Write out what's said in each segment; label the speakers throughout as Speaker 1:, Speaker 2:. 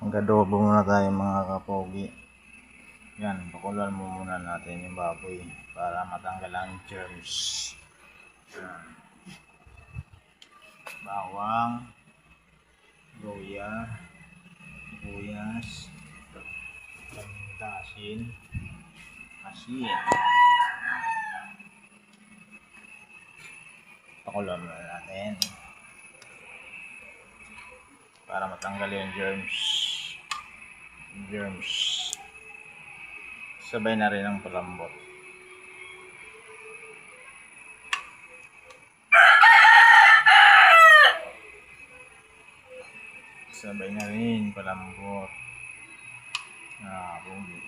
Speaker 1: Mag-adobo muna tayo mga kapogi. Yan, pakulan mo muna natin yung baboy para matanggal ang germs. Yan. Bawang, luya, sibuyas, asin, pakulan muna natin para matanggal yung germs. Sabay na rin ang palambot. Sabay na rin palambot. Kapogi.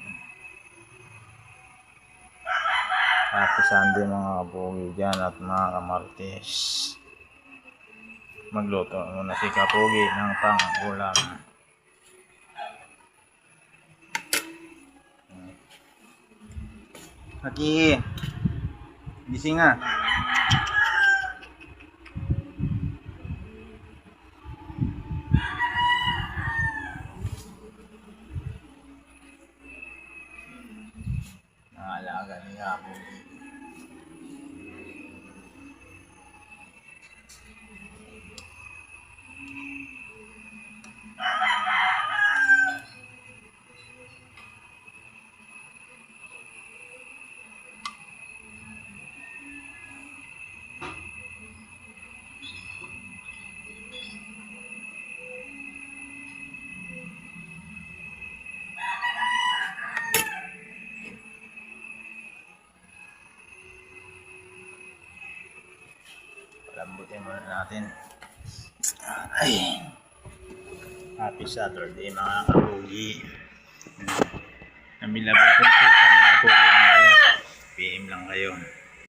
Speaker 1: Happy Sunday mga kapogi dyan at mga kamartes. Magluto muna si kapogi ng pang-ulam. Aki, gising nga. Nangalaga ni kapogi. Lambutin muna natin. Ay. Happy Saturday mga kapogi. Namilabot ko